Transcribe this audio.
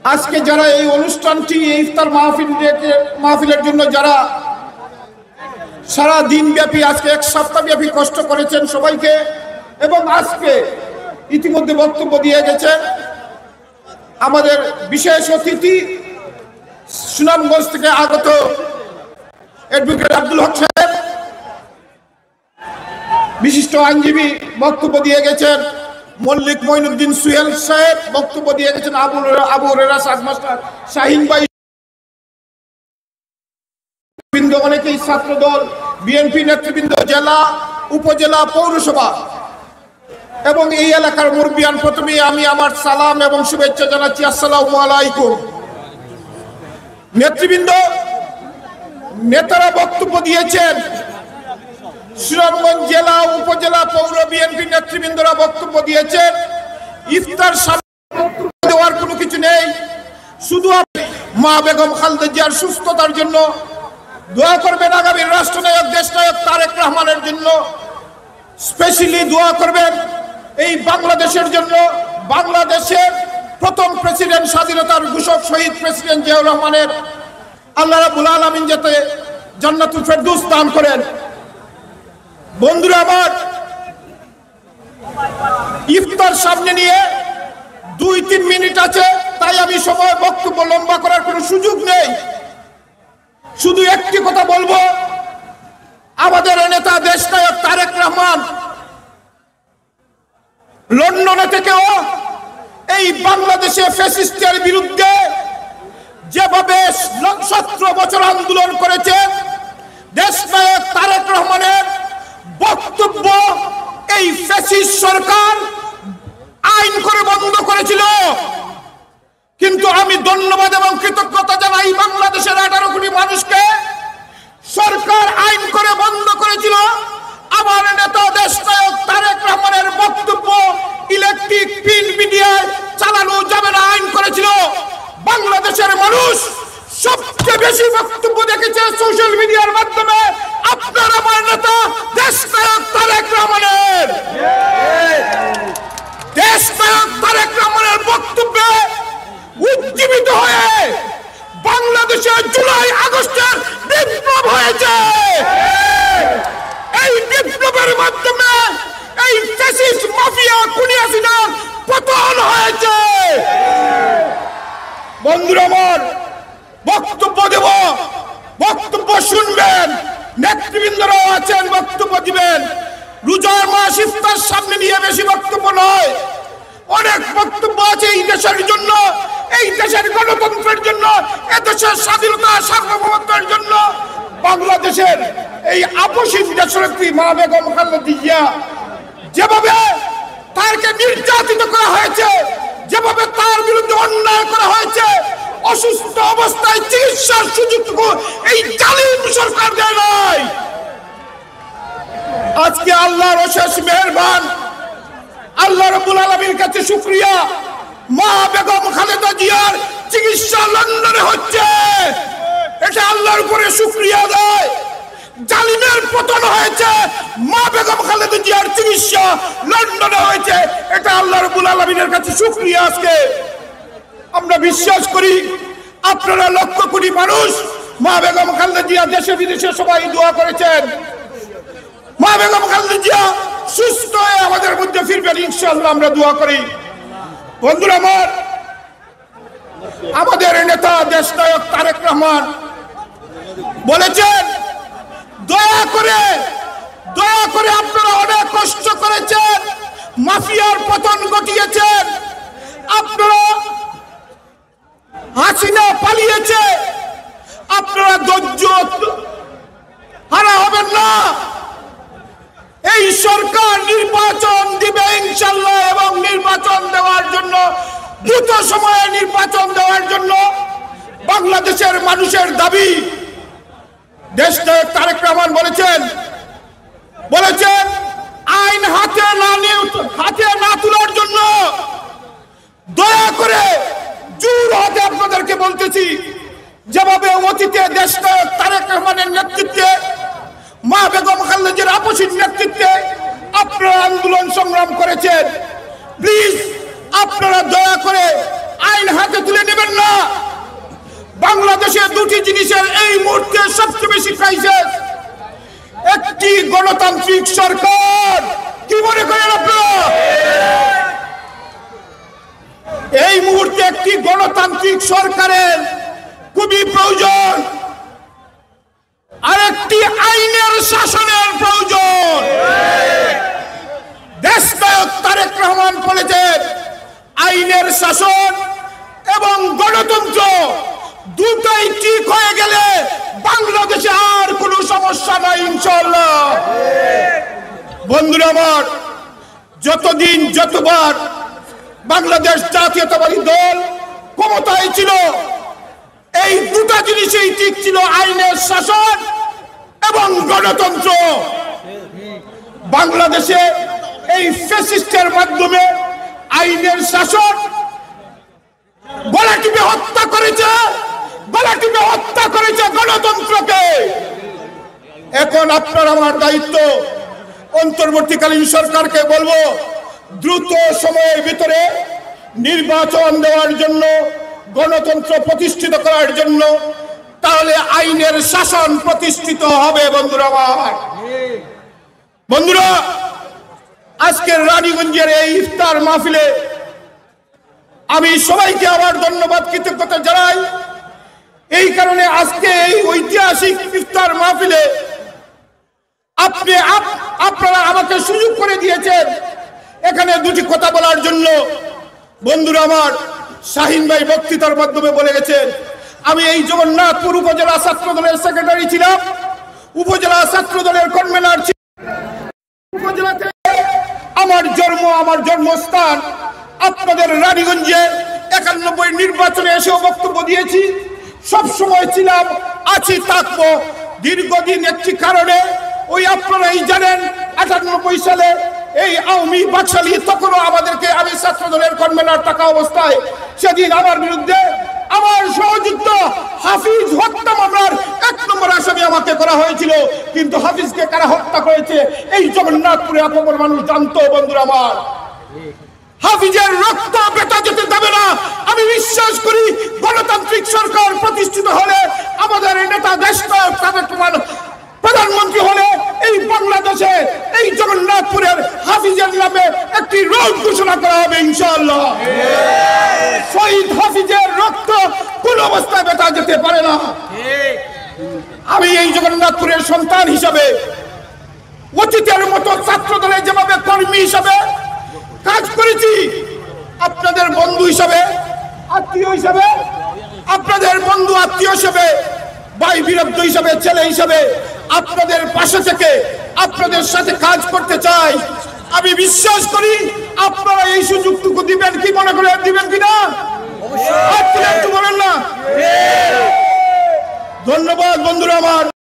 আজকে যারা এই অনুষ্ঠানটি ইফতার মাহফিলের জন্য যারা সারা দিন ব্যাপী আজকে এক সপ্তাহ ব্যাপী কষ্ট করেছেন সবাইকে, এবং আজকে ইতিমধ্যে বক্তব্য দিয়ে গেছেন আমাদের বিশেষ অতিথি সুনামগঞ্জ থেকে আগত অ্যাডভোকেট আব্দুল হক সাহেব, বিশিষ্ট আইনজীবী বক্তব্য দিয়ে গেছেন মল্লিক মঈনুদ্দিন সুহেল সাহেব, বক্তব্য দিয়ে গেছেন আবু রেরাস মাস্টার শাহিন ভাই, অনেকেই ছাত্রদল, বিএনপি নেতৃবৃন্দ, জেলা, উপজেলা, পৌরসভা এবং এই এলাকার মুরব্বিয়ান। প্রথমেই আমি আমার সালাম এবং শুভেচ্ছা জানাচ্ছি, আসসালামু আলাইকুম। নেতৃবৃন্দ, নেতারা বক্তব্য দিয়েছেন, সুনামগঞ্জ জেলা, উপজেলা, পৌর বিএনপি নেতৃবৃন্দরা বক্তব্য দিয়েছেন। ইফতার সামনে দেওয়ার কোনো কিছু নেই, শুধু আপনি মা বেগম খালেদা জিয়ার সুস্থতার জন্য দোয়া করবেন, আগামী রাষ্ট্রনায়ক দেশনায়ক তারেক রহমানের জন্য স্পেশালি দোয়া করবেন, এই বাংলাদেশের জন্য, বাংলাদেশের প্রথম প্রেসিডেন্ট, স্বাধীনতার ঘোষক শহীদ প্রেসিডেন্ট জিয়াউর রহমানের আল্লাহ রাব্বুল আলামিন যাতে জান্নাতুল ফেরদৌস দান করেন। বন্ধুরা আমার, ইফতার সামনে নিয়ে 2-3 মিনিট আছে, তাই আমি সময় বক্তব্য লম্বা করার কোনো সুযোগ নেই। শুধু একটি কথা বলবো, আমাদের নেতা দেশনায়ক তারেক রহমান লন্ডনে থেকেও এই বাংলাদেশে ফ্যাসিস্টের বিরুদ্ধে যেভাবে 17 বছর আন্দোলন করেছে, দেশনায়ক তারেক রহমানের বক্তব্য এই ফ্যাসিস্ট সরকার আইন করে বন্ধ করেছিল। কিন্তু আমি ধন্যবাদ এবং কৃতজ্ঞতা জানাই বাংলাদেশের 18 কোটি মানুষকে, সরকার আইন করে বন্ধ করেছিল, আমার নেতা দেশনায়ক তারেক রহমানের বক্তব্য ইলেকট্রিক প্রিন্ট মিডিয়ায় চালানো যাবে না আইন করেছিল। বাংলাদেশের মানুষ সবচেয়ে বেশি বক্তব্য দেখেছে সোশ্যাল মিডিয়ার মাধ্যমে আপনার আমার নেতা দেশনায়ক তারেক রহমানের। দেশনায়ক তারেক রহমানের বক্তব্যে উজ্জীবিত হয়ে বাংলাদেশে জুলাই আগস্টের বিপ্লব হয়েছে। এই বিপ্লবের মাধ্যমে এই ফ্যাসিস্ট মাফিয়া খুনি হাসিনার পতন হয়েছে। বন্ধুরা আমার, বক্তব্য দেব, বক্তব্য শুনবেন, নেতৃবৃন্দরাও আছেন, বক্তব্য দিবেন। রোজার মাস, ইফতার সামনে নিয়ে বেশি বক্তব্য নয়, অনেক বক্তব্য আছে এই দেশের জন্য, এই দেশের গণতন্ত্রের জন্য, এ দেশের স্বাধীনতা সার্বভৌমত্বের জন্য। বাংলাদেশের এই আপসীন দেশনেত্রী মা বেগম খালেদা জিয়া যেভাবে তাকে নির্যাতিত করা হয়েছে, যেভাবে তার বিরুদ্ধে অন্যায় করা হয়েছে, অসুস্থ অবস্থায় চিকিৎসার সুযোগটুকু এই জালিম সরকার দেয় নাই। আজকে আল্লাহর অশেষ মেহেরবান, আল্লাহ রাব্বুল আলামিনের কাছে শুকরিয়া, মা বেগম খালেদা জিয়ার চিকিৎসা লন্ডনে হচ্ছে, এটা আল্লাহর উপরে শুকরিয়া দেয়। জালিমের পতন হয়েছে, মা বেগম খালেদা জিয়ার চিকিৎসা লন্ডনে হয়েছে, এটা আল্লাহ রাব্বুল আলামিনের কাছে শুকরিয়া। আজকে আমরা বিশ্বাস করি আপনারা 1,00,000 কোটি মানুষ মা বেগম খালেদা জিয়া দেশে বিদেশে সবাই দোয়া করেছেন, মা বেগম খালেদা জিয়া সুস্থ হয়ে আমাদের মধ্যে ফিরবেন ইনশাআল্লাহ, আমরা দোয়া করি। বন্ধুরা আমার, আমাদের নেতা দেশনায়ক তারেক রহমান বলেছেন, দয়া করে আপনারা অনেক কষ্ট করেছেন, মাফিয়ার পতন ঘটিয়েছেন, আপনারা হাসিনা পালিয়েছে, আপনারা ধৈর্য হারা হবেন না। এই সরকার নির্বাচন দিবে ইনশাআল্লাহ, এবং নির্বাচন দেওয়ার জন্য, দ্রুত সময়ে নির্বাচন দেওয়ার জন্য বাংলাদেশের মানুষের দাবি। দেশনায়ক তারেক রহমান বলেছেন আইন হাতে না তোলার জন্য দয়া করে জোর হাতে আপনাদেরকে বলতেছি, যেভাবে অতীতে দেশনায়ক তারেক রহমানের নেতৃত্বে, মা বেগম খালেদা জিয়ার আপসীন নেতৃত্বে আপনারা আন্দোলন সংগ্রাম করেছেন, প্লিজ আপনারা দয়া করে আইন হাতে তুলে নেবেন না। বাংলাদেশে দুটি জিনিসের এই মুহূর্তে সবচেয়ে বেশি ক্রাইসিস। একটি গণতান্ত্রিক সরকার, কি মনে করেন আপনারা? এই মুহূর্তে একটি গণতান্ত্রিক সরকারের খুবই প্রয়োজন, আরেকটি আইনের শাসনের প্রয়োজন। দেশনায়ক তারেক রহমান বলেছেন, আইনের শাসন এবং গণতন্ত্র দুটাই ঠিক হয়ে গেলে বাংলাদেশে আর কোনো সমস্যা নাই ইনশাআল্লাহ। বন্ধুরা আমার, যতদিন যতবার বাংলাদেশ জাতীয়তাবাদী দল ক্ষমতায় ছিল, এই দুটা জিনিসই ঠিক ছিল, আইনের শাসন এবং গণতন্ত্র। বাংলাদেশে এই ফ্যাসিস্টের মাধ্যমে আইনের শাসন গলা টিপে হত্যা করেছে গণতন্ত্রকে। এখন আপনার আমার দায়িত্ব, অন্তর্বর্তীকালীন সরকারকে বলবো, দ্রুত সময়ের ভিতরে নির্বাচন দেওয়ার জন্য, গণতন্ত্র প্রতিষ্ঠিত করার জন্য, তাহলে আইনের শাসন প্রতিষ্ঠিত হবে। বন্ধুরা, আজকের রানীগঞ্জের এই ইফতার মাহফিলে আমি সবাইকে আবার ধন্যবাদ, কৃতজ্ঞতা জানাই। এই কারণে আজকে এই ঐতিহাসিক ইফতার মাহফিলে আপনারা আমাকে সুযোগ করে দিয়েছেন এখানে দুটি কথা বলার জন্য। বন্ধুরা আমার, শাহিন ভাই বক্তৃতার মাধ্যমে বলে গেছেন, আমি এই জগন্নাথপুর উপজেলা ছাত্র দলের সেক্রেটারি ছিলাম, উপজেলা ছাত্র দলের কনভেনার ছিলাম। উপজেলাতে আমার জন্মস্থান আপনাদের রানীগঞ্জে 91 নির্বাচনে এসেও বক্তব্য দিয়েছি, সব সময় ছিলাম, আছি, থাকবো। দীর্ঘদিন একটি কারণে, ওই আপনারাই জানেন, 98 সালে এই আওয়ামী বাকশালী তখনও আমাদেরকে, আমি ছাত্র দলের কনভেনার থাকা অবস্থায়, সেদিন আমার বিরুদ্ধে আমার সহযুক্ত হাফিজ হত্যা মামলার 1 নম্বর আসামি আমাকে করা হয়েছিল। কিন্তু হাফিজকে কারা হত্যা করেছে এই জগন্নাথপুরে আপন মানুষ জানতো। বন্ধুরা আমার, হাফিজের রক্ত বেটা যেতে দেবে না। আমি বিশ্বাস করি, গণতান্ত্রিক সরকার প্রতিষ্ঠিত হলে, আমাদের নেতা দেশনায়ক তারেক রহমান প্রধানমন্ত্রী হলে, এই বাংলাদেশে এই জগন্নাথপুরের হাফিজের নামে একটি রোড ঘোষণা করা হবে ইনশাআল্লাহ। শহীদ হাফিজের রক্ত কোন অবস্থায় বেটা যেতে পারে না। আমি এই জগন্নাথপুরের সন্তান হিসাবে, অতীতের মতো ছাত্র দলে যেভাবে কর্মী হিসাবে কাজ করেছি, আপনাদের বন্ধু হিসাবে, আত্মীয় হিসাবে, আপনাদের বন্ধু আত্মীয় হিসাবে, ভাই বিরুদ্ধ হিসাবে, ছেলে হিসাবে আপনাদের পাশে থেকে আপনাদের সাথে কাজ করতে চাই। আমি বিশ্বাস করি আপনারা এই সুযোগটুকু দিবেন, কি মনে করে দিবেন কিনা? অবশ্যই বলেন না। ধন্যবাদ বন্ধুরা আমার।